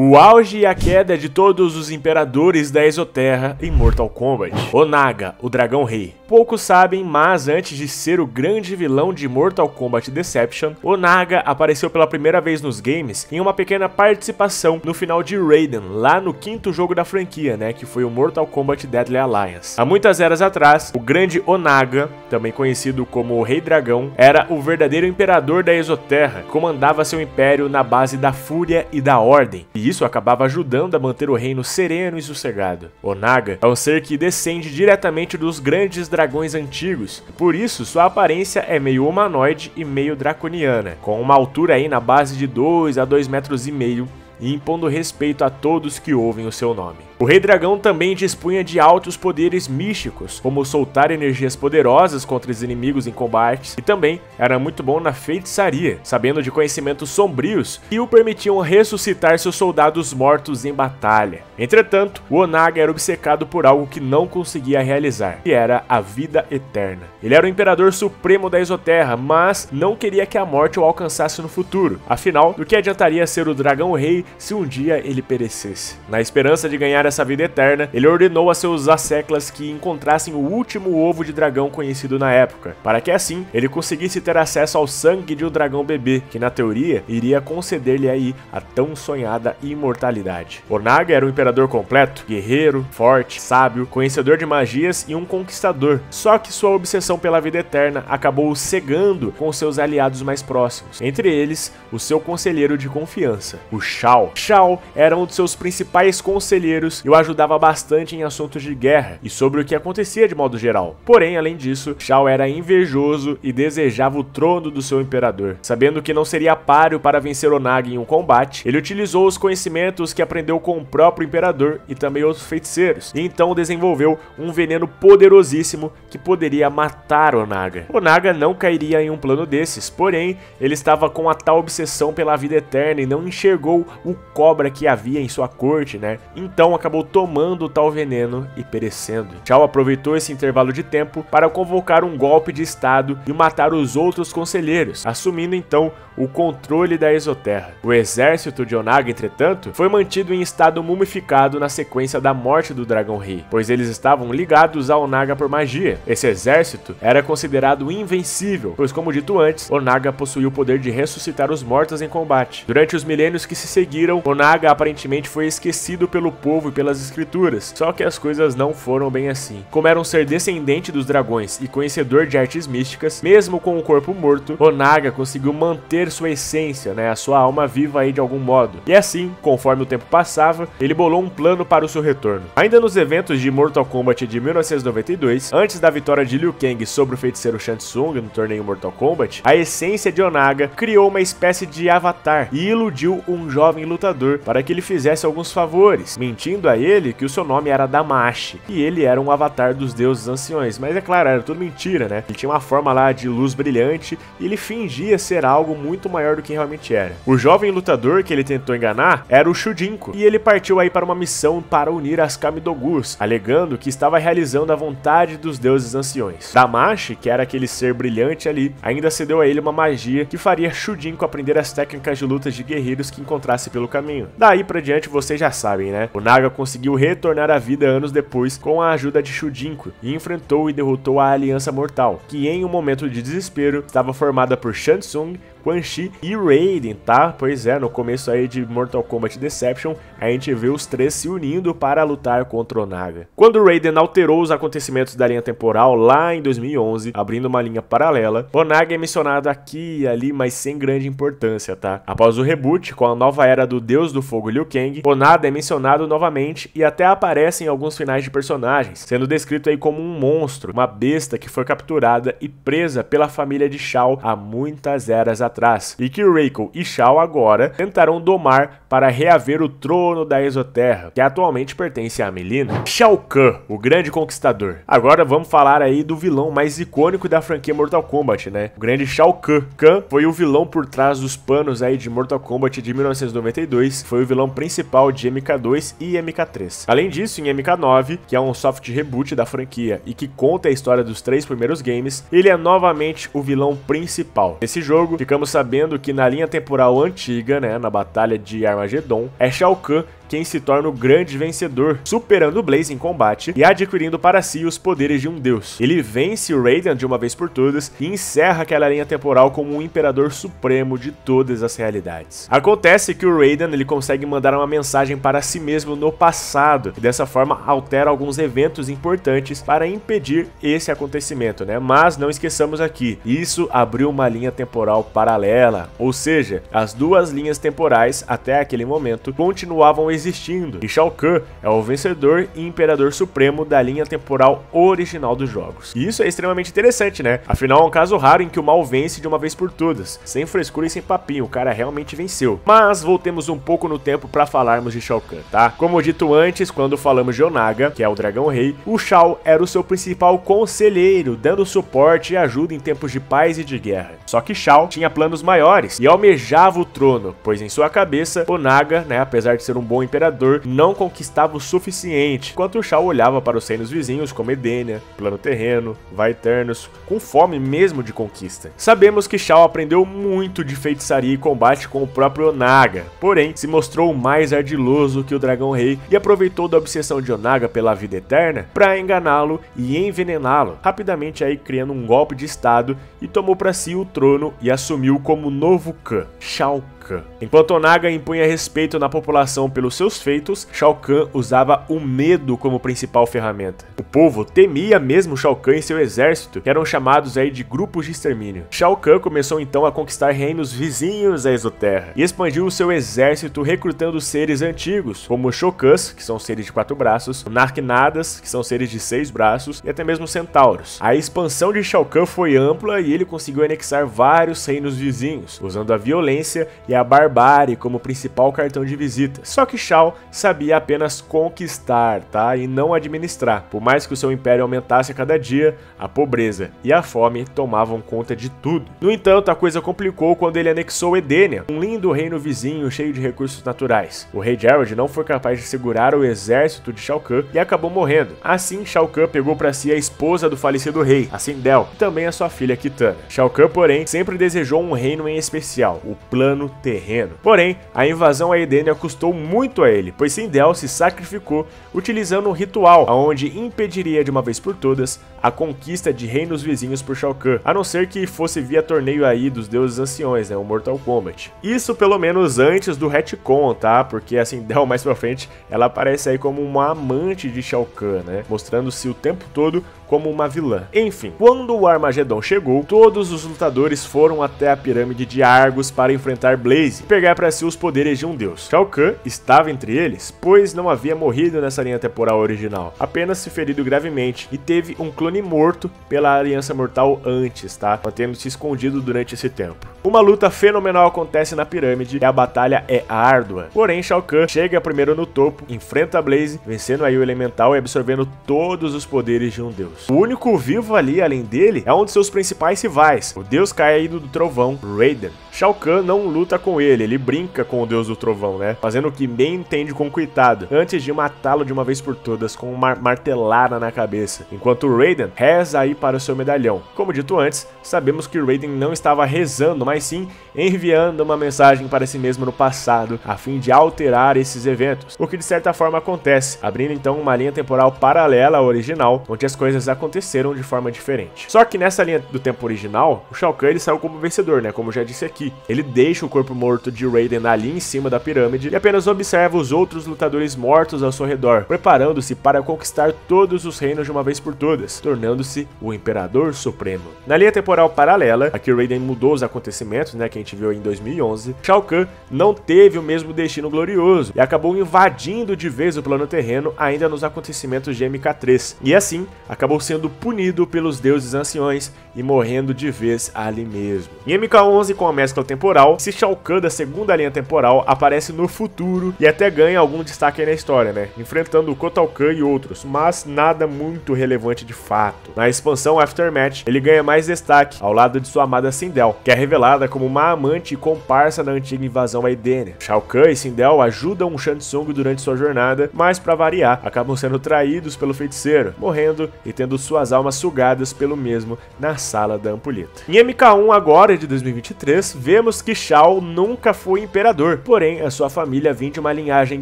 O auge e a queda de todos os imperadores da Exoterra em Mortal Kombat. Onaga, o Dragão Rei. Poucos sabem, mas antes de ser o grande vilão de Mortal Kombat Deception, Onaga apareceu pela primeira vez nos games em uma pequena participação no final de Raiden, lá no quinto jogo da franquia, que foi o Mortal Kombat Deadly Alliance. Há muitas eras atrás, o grande Onaga, também conhecido como o Rei Dragão, era o verdadeiro imperador da Exoterra, comandava seu império na base da fúria e da ordem, e isso acabava ajudando a manter o reino sereno e sossegado. Onaga é um ser que descende diretamente dos grandes dragões antigos, por isso sua aparência é meio humanoide e meio draconiana, com uma altura aí na base de 2 a 2,5 metros e impondo respeito a todos que ouvem o seu nome. O Rei Dragão também dispunha de altos poderes místicos, como soltar energias poderosas contra os inimigos em combates, e também era muito bom na feitiçaria, sabendo de conhecimentos sombrios que o permitiam ressuscitar seus soldados mortos em batalha. Entretanto, o Onaga era obcecado por algo que não conseguia realizar, que era a vida eterna. Ele era o imperador supremo da Exoterra, mas não queria que a morte o alcançasse no futuro. Afinal, do que adiantaria ser o Dragão Rei se um dia ele perecesse? Na esperança de ganhar essa vida eterna, ele ordenou a seus asseclas que encontrassem o último ovo de dragão conhecido na época, para que assim ele conseguisse ter acesso ao sangue de um dragão bebê, que na teoria iria conceder-lhe aí a tão sonhada imortalidade. Onaga era um imperador completo, guerreiro, forte, sábio, conhecedor de magias e um conquistador, só que sua obsessão pela vida eterna acabou o cegando com seus aliados mais próximos, entre eles o seu conselheiro de confiança, o Shao. Shao era um de seus principais conselheiros e o ajudava bastante em assuntos de guerra e sobre o que acontecia de modo geral. Porém, além disso, Shao era invejoso e desejava o trono do seu imperador. Sabendo que não seria páreo para vencer Onaga em um combate, ele utilizou os conhecimentos que aprendeu com o próprio imperador e também outros feiticeiros, e então desenvolveu um veneno poderosíssimo que poderia matar Onaga. Onaga não cairia em um plano desses, porém, ele estava com a tal obsessão pela vida eterna e não enxergou o cobra que havia em sua corte, Então acabou tomando tal veneno e perecendo. Shao aproveitou esse intervalo de tempo para convocar um golpe de estado e matar os outros conselheiros, assumindo então o controle da Exoterra. O exército de Onaga, entretanto, foi mantido em estado mumificado na sequência da morte do Dragão Rei, pois eles estavam ligados a Onaga por magia. Esse exército era considerado invencível, pois como dito antes, Onaga possuía o poder de ressuscitar os mortos em combate. Durante os milênios que se seguiram, Onaga aparentemente foi esquecido pelo povo e pelas escrituras, só que as coisas não foram bem assim. Como era um ser descendente dos dragões e conhecedor de artes místicas, mesmo com o corpo morto, Onaga conseguiu manter sua essência, a sua alma viva aí de algum modo. E assim, conforme o tempo passava, ele bolou um plano para o seu retorno. Ainda nos eventos de Mortal Kombat de 1992, antes da vitória de Liu Kang sobre o feiticeiro Shang Tsung no torneio Mortal Kombat, a essência de Onaga criou uma espécie de avatar e iludiu um jovem lutador para que ele fizesse alguns favores, mentindo a ele que o seu nome era Damashi, e ele era um avatar dos deuses anciões, mas é claro, era tudo mentira, Ele tinha uma forma lá de luz brilhante e ele fingia ser algo muito maior do que realmente era. O jovem lutador que ele tentou enganar era o Shujinko, e ele partiu aí para uma missão para unir as Kamidogus, alegando que estava realizando a vontade dos deuses anciões. Damashi, que era aquele ser brilhante ali, ainda cedeu a ele uma magia que faria Shujinko aprender as técnicas de lutas de guerreiros que encontrasse pelo caminho. Daí pra diante vocês já sabem, Onaga conseguiu retornar à vida anos depois com a ajuda de Shujinko e enfrentou e derrotou a Aliança Mortal, que em um momento de desespero estava formada por Shang Tsung, Quan Chi e Raiden, Pois é, no começo aí de Mortal Kombat Deception, a gente vê os três se unindo para lutar contra Onaga. Quando Raiden alterou os acontecimentos da linha temporal lá em 2011, abrindo uma linha paralela, Onaga é mencionado aqui e ali, mas sem grande importância, Após o reboot, com a nova era do Deus do Fogo Liu Kang, Onaga é mencionado novamente e até aparece em alguns finais de personagens, sendo descrito aí como um monstro, uma besta que foi capturada e presa pela família de Shao há muitas eras atrás, e que Reiko e Shao agora tentarão domar para reaver o trono da Exoterra, que atualmente pertence a Mileena. Shao Kahn, o grande conquistador. Agora vamos falar aí do vilão mais icônico da franquia Mortal Kombat, O grande Shao Kahn. Kahn foi o vilão por trás dos panos aí de Mortal Kombat de 1992, foi o vilão principal de MK2 e MK3. Além disso, em MK9, que é um soft reboot da franquia e que conta a história dos 3 primeiros games, ele é novamente o vilão principal. Nesse jogo, ficamos ficamos sabendo que na linha temporal antiga, né, na Batalha de Armagedon, é Shao Kahn quem se torna o grande vencedor, superando Blaze em combate e adquirindo para si os poderes de um deus. Ele vence o Raiden de uma vez por todas e encerra aquela linha temporal como um imperador supremo de todas as realidades. Acontece que o Raiden ele consegue mandar uma mensagem para si mesmo no passado e dessa forma altera alguns eventos importantes para impedir esse acontecimento, né? Mas não esqueçamos aqui, isso abriu uma linha temporal paralela, ou seja, as duas linhas temporais até aquele momento continuavam existindo, e Shao Kahn é o vencedor e imperador supremo da linha temporal original dos jogos. E isso é extremamente interessante, né? Afinal é um caso raro em que o mal vence de uma vez por todas, sem frescura e sem papinho, o cara realmente venceu. Mas voltemos um pouco no tempo para falarmos de Shao Kahn, tá? Como dito antes, quando falamos de Onaga, que é o Dragão Rei, o Shao era o seu principal conselheiro, dando suporte e ajuda em tempos de paz e de guerra. Só que Shao tinha planos maiores e almejava o trono, pois em sua cabeça, Onaga, né, apesar de ser um bom imperador, não conquistava o suficiente, enquanto o Shao olhava para os reinos vizinhos como Edenia, Plano Terreno, Vaeternos, com fome mesmo de conquista. Sabemos que Shao aprendeu muito de feitiçaria e combate com o próprio Onaga, porém se mostrou mais ardiloso que o Dragão Rei e aproveitou da obsessão de Onaga pela vida eterna para enganá-lo e envenená-lo, rapidamente aí criando um golpe de estado e tomou para si o trono e assumiu como novo Kahn, Shao Kahn. Enquanto Onaga impunha respeito na população pelos seus feitos, Shao Kahn usava o medo como principal ferramenta. O povo temia mesmo Shao Kahn e seu exército, que eram chamados aí de grupos de extermínio. Shao Kahn começou então a conquistar reinos vizinhos à Exoterra e expandiu o seu exército recrutando seres antigos, como os Shokans, que são seres de 4 braços, Narknadas, que são seres de 6 braços, e até mesmo centauros. A expansão de Shao Kahn foi ampla e ele conseguiu anexar vários reinos vizinhos, usando a violência e a barbárie como principal cartão de visita. Só que Shao sabia apenas conquistar, tá? E não administrar. Por mais que o seu império aumentasse a cada dia, a pobreza e a fome tomavam conta de tudo. No entanto, a coisa complicou quando ele anexou Edenia, um lindo reino vizinho cheio de recursos naturais. O rei Jarod não foi capaz de segurar o exército de Shao Kahn e acabou morrendo. Assim, Shao Kahn pegou para si a esposa do falecido rei, a Sindel, e também a sua filha Kitana. Shao Kahn, porém, sempre desejou um reino em especial, o Plano Terreno. Porém, a invasão a Edenia custou muito a ele, pois Sindel se sacrificou utilizando um ritual onde impediria de uma vez por todas a conquista de reinos vizinhos por Shao Kahn, a não ser que fosse via torneio aí dos deuses anciões, né, o Mortal Kombat. Isso pelo menos antes do retcon, tá? Porque a Sindel mais pra frente, ela aparece aí como uma amante de Shao Kahn, né, mostrando-se o tempo todo como uma vilã. Enfim, quando o Armagedon chegou, todos os lutadores foram até a pirâmide de Argus para enfrentar Blaze e pegar para si os poderes de um deus. Shao Kahn estava entre eles, pois não havia morrido nessa linha temporal original, apenas se ferido gravemente e teve um clone morto pela Aliança Mortal antes, tá? Mantendo-se escondido durante esse tempo. Uma luta fenomenal acontece na pirâmide e a batalha é árdua. Porém, Shao Kahn chega primeiro no topo, enfrenta Blaze, vencendo aí o elemental e absorvendo todos os poderes de um deus. O único vivo ali, além dele, é um de seus principais rivais, o deus caído do trovão, Raiden. Shao Kahn não luta com ele brinca com o deus do trovão, né? Fazendo o que bem entende com cuidado, antes de matá-lo de uma vez por todas com uma martelada na cabeça. Enquanto Raiden reza aí para o seu medalhão. Como dito antes, sabemos que Raiden não estava rezando, mas sim enviando uma mensagem para si mesmo no passado, a fim de alterar esses eventos, o que de certa forma acontece, abrindo então uma linha temporal paralela à original, onde as coisas aconteceram de forma diferente. Só que nessa linha do tempo original, o Shao Kahn ele saiu como vencedor, né, como já disse aqui. Ele deixa o corpo morto de Raiden ali em cima da pirâmide e apenas observa os outros lutadores mortos ao seu redor, preparando-se para conquistar todos os reinos de uma vez por todas, tornando-se o Imperador Supremo. Na linha temporal paralela, aqui Raiden mudou os acontecimentos, né, que a gente viu em 2011, Shao Kahn não teve o mesmo destino glorioso e acabou invadindo de vez o plano terreno ainda nos acontecimentos de MK3, e assim acabou sendo punido pelos deuses anciões e morrendo de vez ali mesmo. Em MK11, com a mescla temporal, esse Shao Kahn da segunda linha temporal aparece no futuro e até ganha algum destaque aí na história, né, enfrentando o Kotal Kahn e outros, mas nada muito relevante de fato. Na expansão Aftermath, ele ganha mais destaque ao lado de sua amada Sindel, que é revelada como uma amante e comparsa da antiga invasão a Edenia. Shao Kahn e Sindel ajudam o Shang Tsung durante sua jornada, mas para variar, acabam sendo traídos pelo feiticeiro, morrendo e tendo suas almas sugadas pelo mesmo na sala da ampulheta. Em MK1 agora de 2023, vemos que Shao nunca foi imperador, porém a sua família vem de uma linhagem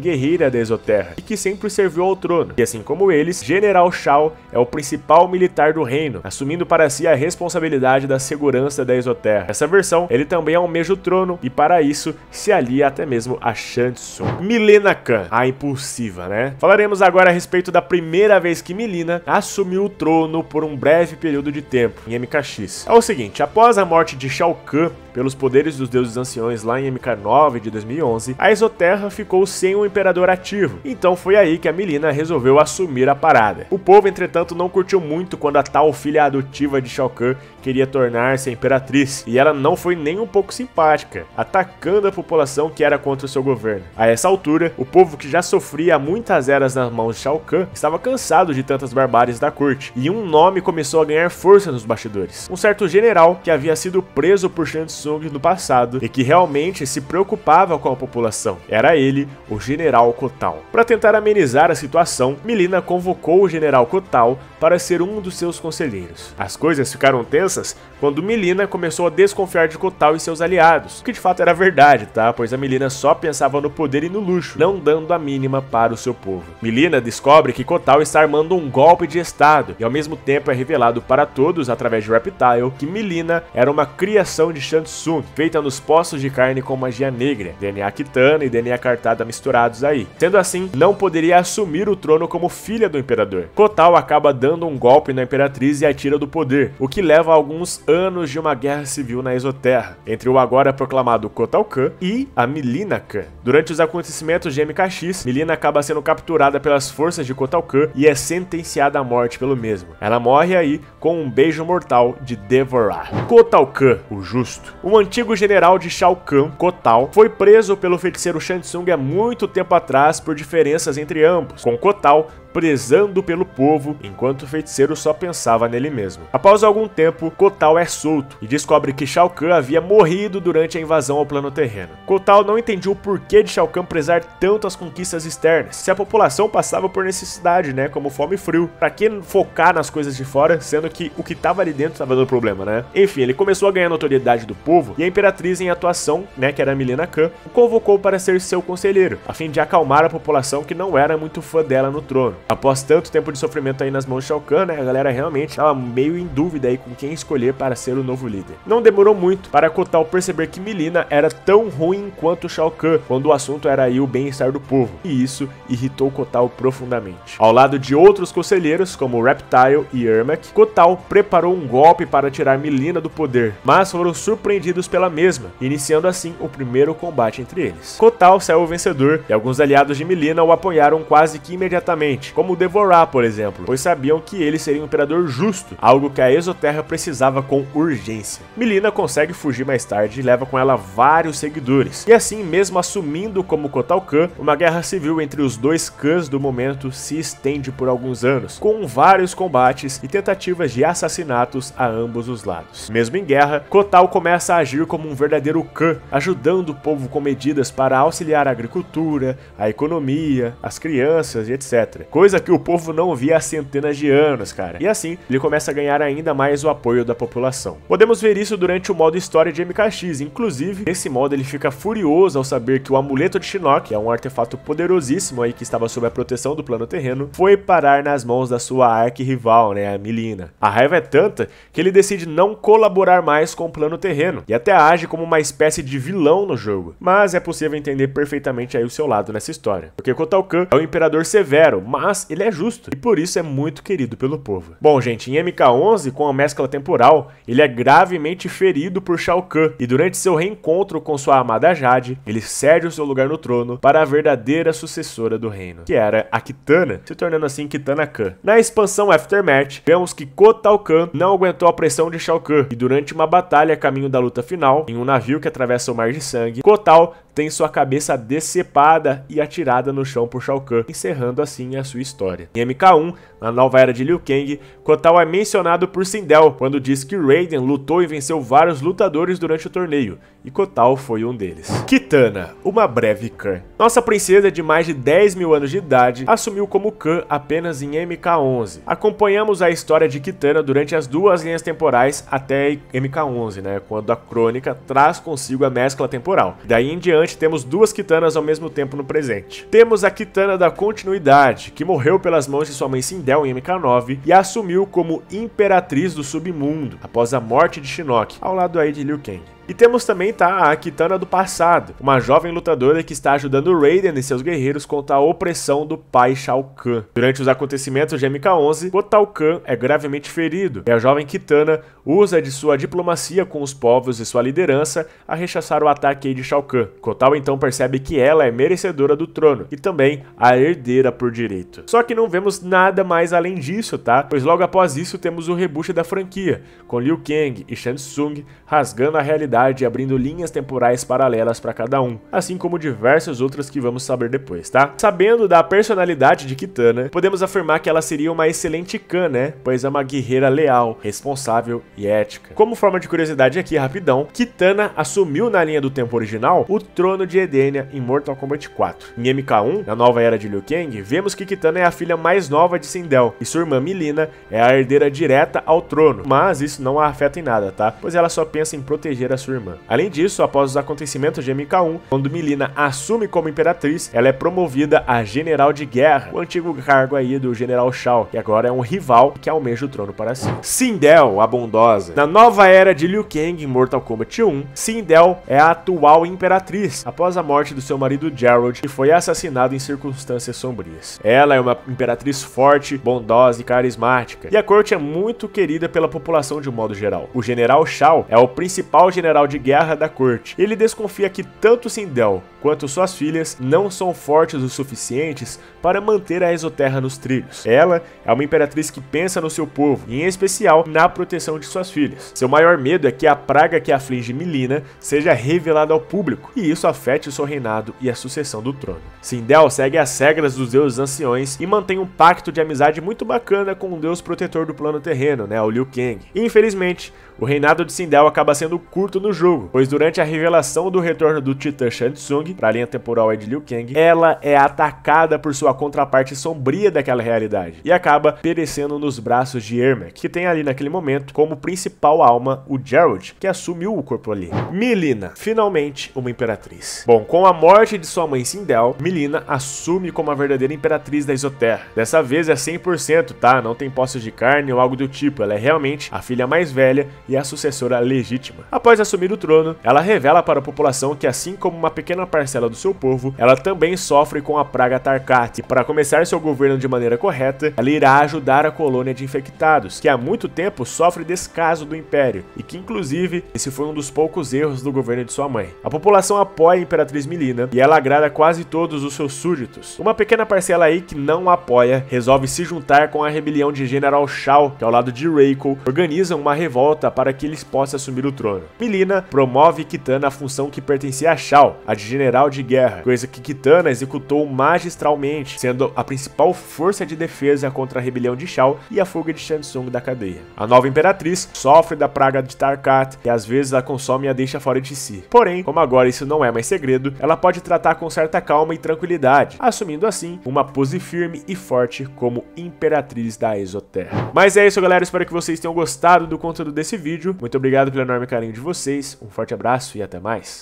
guerreira da Exoterra e que sempre serviu ao trono. E assim como eles, General Shao é o principal militar do reino, assumindo para si a responsabilidade da segurança da Exoterra. Nessa versão, ele também almeja o trono e para isso se alia até mesmo a Shang Tsung. Mileena Khan, a impulsiva, né? Falaremos agora a respeito da primeira vez que Mileena assumiu o trono por um breve período de tempo em MKX. É o seguinte, após a morte de Shao Kahn pelos poderes dos deuses anciões lá em MK9 de 2011, a Exoterra ficou sem um imperador ativo, então foi aí que a Mileena resolveu assumir a parada. O povo, entretanto, não curtiu muito quando a tal filha adotiva de Shao Kahn queria tornar-se a imperatriz, e ela não foi nem um pouco simpática, atacando a população que era contra o seu governo. A essa altura, o povo que já sofria muitas eras nas mãos de Shao Kahn estava cansado de tantas barbáries da corte, e um nome começou a ganhar força nos bastidores. Um certo general que havia sido preso por Shang Tsung no passado e que realmente se preocupava com a população. Era ele, o General Kotao. Para tentar amenizar a situação, Mileena convocou o General Kotao para ser um dos seus conselheiros. As coisas ficaram tensas quando Mileena começou a desconfiar de Kotao e seus aliados, o que de fato era verdade, tá? Pois a Mileena só pensava no poder e no luxo, não dando a mínima para o seu povo. Mileena descobre que Kotao está armando um golpe de estado e ao mesmo tempo é revelado para todos através de Reptile que Mileena era uma criação de Shang Tsung, feita nos poços de carne com magia negra, DNA Kitana e DNA Cartada misturados aí. Sendo assim, não poderia assumir o trono como filha do imperador. Kotao acaba dando um golpe na imperatriz e a tira do poder, o que leva a alguns anos de uma guerra civil na Exoterra, entre o agora proclamado Kotao Kahn e a Mileena Khan. Durante os acontecimentos de MKX, Mileena acaba sendo capturada pelas forças de Kotao Kahn e é sentenciada à morte pelo mesmo. Ela morre aí com um beijo mortal de Devorar. Kotao Kahn, o Justo. Um antigo general de Shao Kahn, Kotao, foi preso pelo feiticeiro Shang Tsung há muito tempo atrás por diferenças entre ambos, com Kotao prezando pelo povo, enquanto o feiticeiro só pensava nele mesmo. Após algum tempo, Kotao é solto e descobre que Shao Kahn havia morrido durante a invasão ao plano terreno. Kotao não entendia o porquê de Shao Kahn prezar tanto as conquistas externas, se a população passava por necessidade, né, como fome e frio. Pra que focar nas coisas de fora, sendo que o que tava ali dentro tava dando problema, né? Enfim, ele começou a ganhar notoriedade do povo e a imperatriz em atuação, né, que era a Mileena Khan, o convocou para ser seu conselheiro, a fim de acalmar a população que não era muito fã dela no trono. Após tanto tempo de sofrimento aí nas mãos de Shao Kahn, né, a galera realmente estava meio em dúvida aí com quem escolher para ser o novo líder. Não demorou muito para Kotao perceber que Mileena era tão ruim quanto Shao Kahn, quando o assunto era aí o bem-estar do povo, e isso irritou Kotao profundamente. Ao lado de outros conselheiros, como Reptile e Ermac, Kotao preparou um golpe para tirar Mileena do poder, mas foram surpreendidos pela mesma, iniciando assim o primeiro combate entre eles. Kotao saiu vencedor e alguns aliados de Mileena o apoiaram quase que imediatamente, como Devorar, por exemplo, pois sabiam que ele seria um imperador justo, algo que a Exoterra precisava com urgência. Mileena consegue fugir mais tarde e leva com ela vários seguidores, e assim, mesmo assumindo como Kotao Kahn, uma guerra civil entre os dois Khans do momento se estende por alguns anos, com vários combates e tentativas de assassinatos a ambos os lados. Mesmo em guerra, Kotao começa a agir como um verdadeiro Khan, ajudando o povo com medidas para auxiliar a agricultura, a economia, as crianças e etc. Coisa que o povo não via há centenas de anos, cara. E assim, ele começa a ganhar ainda mais o apoio da população. Podemos ver isso durante o modo história de MKX, inclusive, nesse modo ele fica furioso ao saber que o amuleto de Shinnok, que é um artefato poderosíssimo aí que estava sob a proteção do plano terreno, foi parar nas mãos da sua arqui-rival, né, a Mileena. A raiva é tanta que ele decide não colaborar mais com o plano terreno, e até age como uma espécie de vilão no jogo. Mas é possível entender perfeitamente aí o seu lado nessa história, porque Kotao Kahn é um imperador severo, mas ele é justo, e por isso é muito querido pelo povo. Bom, gente, em MK11, com a mescla temporal, ele é gravemente ferido por Shao Kahn, e durante seu reencontro com sua amada Jade, ele cede o seu lugar no trono para a verdadeira sucessora do reino, que era a Kitana, se tornando assim Kitana Khan. Na expansão Aftermath, vemos que Kotao Kahn não aguentou a pressão de Shao Kahn, e durante uma batalha a caminho da luta final, em um navio que atravessa o Mar de Sangue, Kotao tem sua cabeça decepada e atirada no chão por Shao Kahn, encerrando assim a sua história. Em MK1, na nova era de Liu Kang, Kotal é mencionado por Sindel quando diz que Raiden lutou e venceu vários lutadores durante o torneio, e Kotal foi um deles. Kitana, uma breve Kahn. Nossa princesa de mais de 10 mil anos de idade assumiu como Kahn apenas em MK11. Acompanhamos a história de Kitana durante as duas linhas temporais até MK11, né, quando a crônica traz consigo a mescla temporal. Daí em diante temos duas Kitanas ao mesmo tempo no presente. Temos a Kitana da continuidade, que morreu pelas mãos de sua mãe Sindel em MK9 e assumiu como Imperatriz do Submundo após a morte de Shinnok, ao lado aí de Liu Kang. E temos também a Kitana do passado, uma jovem lutadora que está ajudando Raiden e seus guerreiros contra a opressão do pai Shao Kahn. Durante os acontecimentos de MK11, Kotal Kahn é gravemente ferido, e a jovem Kitana usa de sua diplomacia com os povos e sua liderança a rechaçar o ataque de Shao Kahn. Kotal então percebe que ela é merecedora do trono, e também a herdeira por direito. Só que não vemos nada mais além disso, tá? Pois logo após isso temos o reboot da franquia, com Liu Kang e Shang Tsung rasgando a realidade e abrindo linhas temporais paralelas para cada um, assim como diversos outros que vamos saber depois, tá? Sabendo da personalidade de Kitana, podemos afirmar que ela seria uma excelente Kahn, né? Pois é uma guerreira leal, responsável e ética. Como forma de curiosidade aqui, rapidão, Kitana assumiu na linha do tempo original o trono de Edenia em Mortal Kombat 4. Em MK1, na nova era de Liu Kang, vemos que Kitana é a filha mais nova de Sindel, e sua irmã Mileena é a herdeira direta ao trono, mas isso não a afeta em nada, tá? Pois ela só pensa em proteger a sua irmã. Além disso, após os acontecimentos de MK1, quando Mileena assume como imperatriz, ela é promovida a general de guerra, o antigo cargo aí do general Shao, que agora é um rival que almeja o trono para si. Sindel, a bondosa. Na nova era de Liu Kang em Mortal Kombat 1, Sindel é a atual imperatriz, após a morte do seu marido Gerald, que foi assassinado em circunstâncias sombrias. Ela é uma imperatriz forte, bondosa e carismática, e a corte é muito querida pela população de um modo geral. O general Shao é o principal general de guerra da corte. Ele desconfia que tanto Sindel quanto suas filhas não são fortes o suficientes para manter a Exoterra nos trilhos. Ela é uma imperatriz que pensa no seu povo, e em especial na proteção de suas filhas. Seu maior medo é que a praga que aflige Mileena seja revelada ao público, e isso afete o seu reinado e a sucessão do trono. Sindel segue as regras dos deuses anciões e mantém um pacto de amizade muito bacana com o deus protetor do plano terreno, né, o Liu Kang. E, infelizmente, o reinado de Sindel acaba sendo curto no jogo, pois durante a revelação do retorno do Titã Shang Tsung para a linha temporal de Liu Kang, ela é atacada por sua contraparte sombria daquela realidade e acaba perecendo nos braços de Ermac, que tem ali naquele momento como principal alma o Gerald, que assumiu o corpo ali. Mileena, finalmente uma imperatriz. Bom, com a morte de sua mãe Sindel, Mileena assume como a verdadeira imperatriz da Exoterra. Dessa vez é 100%, tá? Não tem postos de carne ou algo do tipo, ela é realmente a filha mais velha e a sucessora legítima. Após assumir o trono, ela revela para a população que, assim como uma pequena parcela do seu povo, ela também sofre com a praga Tarkat, e para começar seu governo de maneira correta, ela irá ajudar a colônia de infectados, que há muito tempo sofre descaso do Império, e que inclusive esse foi um dos poucos erros do governo de sua mãe. A população apoia a Imperatriz Mileena, e ela agrada quase todos os seus súditos. Uma pequena parcela aí que não apoia, resolve se juntar com a rebelião de General Shao, que ao lado de Reiko, organizam uma revolta para que eles possam assumir o trono. Mileena promove Kitana a função que pertencia a Shao, a de general de guerra, coisa que Kitana executou magistralmente, sendo a principal força de defesa contra a rebelião de Shao e a fuga de Shang Tsung da cadeia. A nova imperatriz sofre da praga de Tarkat, que às vezes a consome e a deixa fora de si. Porém, como agora isso não é mais segredo, ela pode tratar com certa calma e tranquilidade, assumindo assim uma pose firme e forte como imperatriz da Exoterra. Mas é isso, galera, espero que vocês tenham gostado do conteúdo desse vídeo. Muito obrigado pelo enorme carinho de vocês, um forte abraço e até mais.